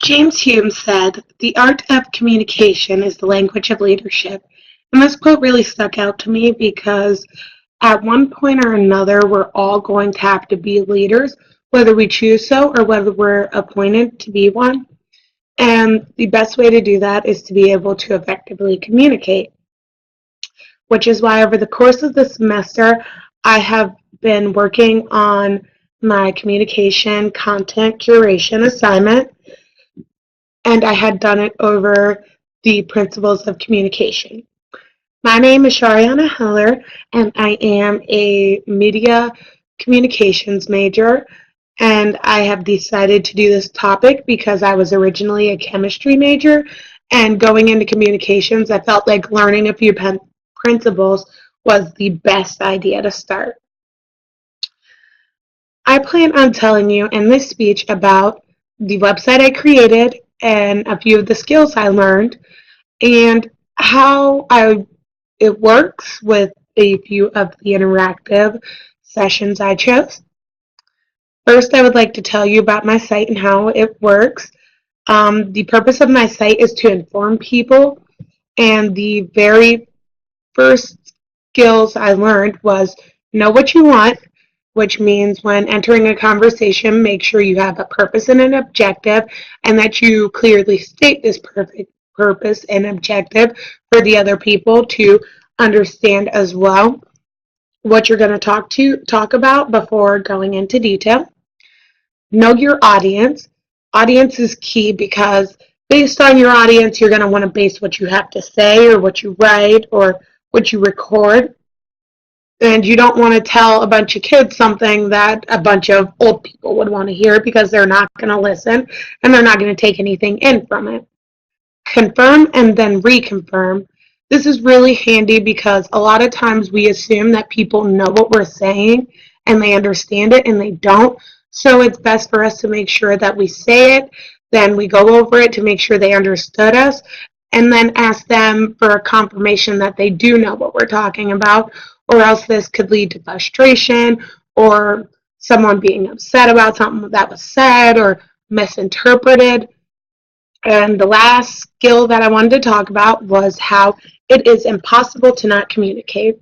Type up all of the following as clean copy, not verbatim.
James Hume said, "The art of communication is the language of leadership." And this quote really stuck out to me because at one point or another, we're all going to have to be leaders, whether we choose so or whether we're appointed to be one. And the best way to do that is to be able to effectively communicate, which is why over the course of the semester, I have been working on my communication content curation assignment, and I had done it over the principles of communication. My name is Shariana Heller, and I am a media communications major. And I have decided to do this topic because I was originally a chemistry major. And going into communications, I felt like learning a few principles was the best idea to start. I plan on telling you in this speech about the website I created and a few of the skills I learned and how it works with a few of the interactive sessions I chose. First, I would like to tell you about my site and how it works. The purpose of my site is to inform people, and the very first skills I learned was know what you want, which means when entering a conversation, make sure you have a purpose and an objective, and that you clearly state this perfect purpose and objective for the other people to understand as well what you're going to talk about before going into detail. Know your audience. Audience is key because based on your audience, you're going to want to base what you have to say or what you write or what you record. And you don't want to tell a bunch of kids something that a bunch of old people would want to hear because they're not going to listen and they're not going to take anything in from it. Confirm and then reconfirm. This is really handy because a lot of times we assume that people know what we're saying and they understand it and they don't. So it's best for us to make sure that we say it, then we go over it to make sure they understood us, and then ask them for a confirmation that they do know what we're talking about, or else this could lead to frustration or someone being upset about something that was said or misinterpreted. And the last skill that I wanted to talk about was how it is impossible to not communicate.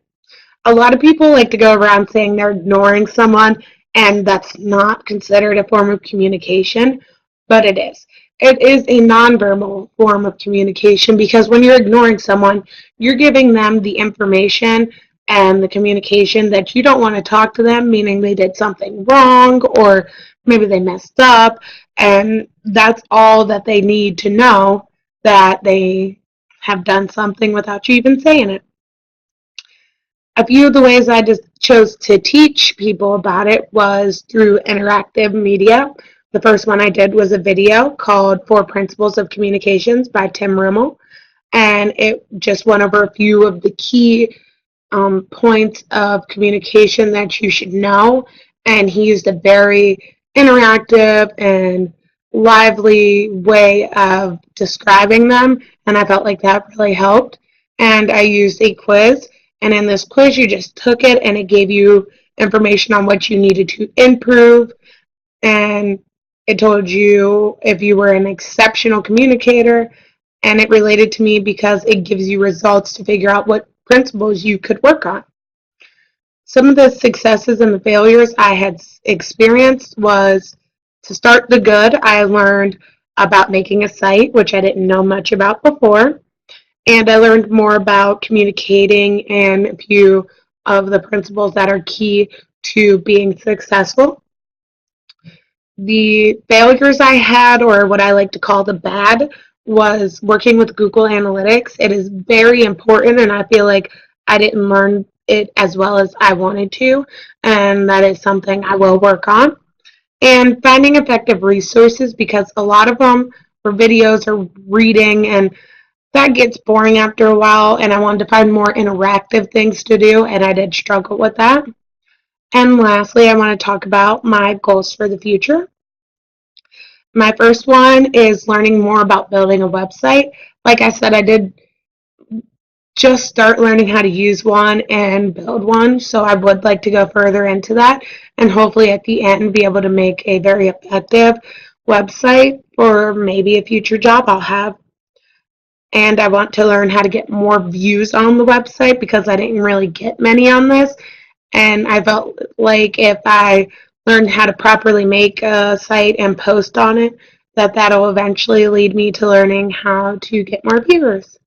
A lot of people like to go around saying they're ignoring someone, and that's not considered a form of communication, but it is. It is a nonverbal form of communication because when you're ignoring someone, you're giving them the information and the communication that you don't want to talk to them, meaning they did something wrong or maybe they messed up, and that's all that they need to know, that they have done something without you even saying it. A few of the ways I just chose to teach people about it was through interactive media. The first one I did was a video called Four Principles of Communications by Tim Rimmel, and it just went over a few of the key points of communication that you should know, and he used a very interactive and lively way of describing them, and I felt like that really helped. And I used a quiz, and in this quiz you just took it and it gave you information on what you needed to improve, and it told you if you were an exceptional communicator, and it related to me because it gives you results to figure out what principles you could work on. Some of the successes and the failures I had experienced was, to start the good, I learned about making a site, which I didn't know much about before, and I learned more about communicating and a few of the principles that are key to being successful. The failures I had, or what I like to call the bad, was working with Google Analytics. It is very important, and I feel like I didn't learn it as well as I wanted to, and that is something I will work on. And finding effective resources, because a lot of them are videos or reading, and that gets boring after a while, and I wanted to find more interactive things to do, and I did struggle with that. And lastly, I want to talk about my goals for the future. My first one is learning more about building a website. Like I said, I did just start learning how to use one and build one, so I would like to go further into that and hopefully at the end be able to make a very effective website for maybe a future job I'll have. And I want to learn how to get more views on the website because I didn't really get many on this. And I felt like if I learned how to properly make a site and post on it, that'll eventually lead me to learning how to get more viewers.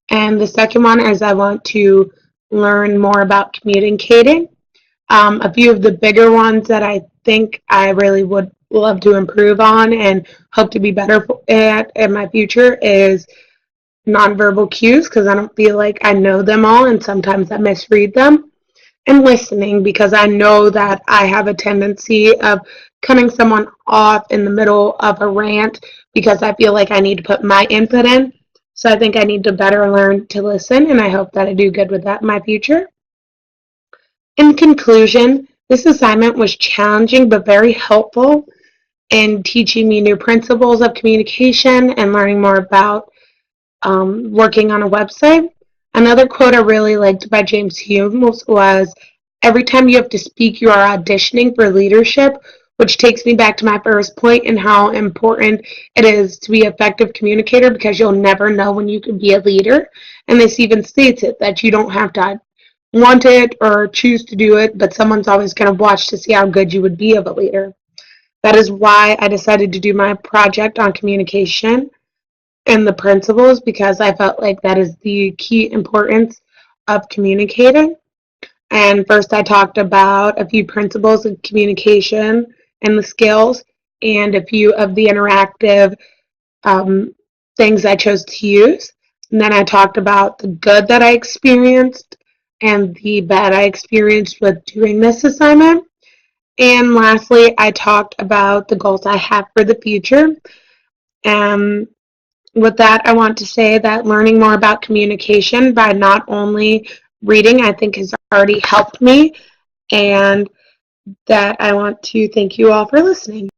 And the second one is I want to learn more about communicating. A few of the bigger ones that I think I really would love to improve on and hope to be better at in my future is nonverbal cues because I don't feel like I know them all and sometimes I misread them. And listening because I know that I have a tendency of cutting someone off in the middle of a rant because I feel like I need to put my input in. So I think I need to better learn to listen, and I hope that I do good with that in my future. In conclusion, this assignment was challenging but very helpful in teaching me new principles of communication and learning more about working on a website. Another quote I really liked by James Hume was, "Every time you have to speak, you are auditioning for leadership," which takes me back to my first point and how important it is to be an effective communicator because you'll never know when you can be a leader. And this even states it that you don't have to want it or choose to do it, but someone's always going to watch to see how good you would be of a leader. That is why I decided to do my project on communication and the principles because I felt like that is the key importance of communicating. And first, I talked about a few principles of communication and the skills, and a few of the interactive um, things I chose to use. And then I talked about the good that I experienced and the bad I experienced with doing this assignment. And lastly, I talked about the goals I have for the future. And with that, I want to say that learning more about communication by not only reading, I think has already helped me, and that I want to thank you all for listening.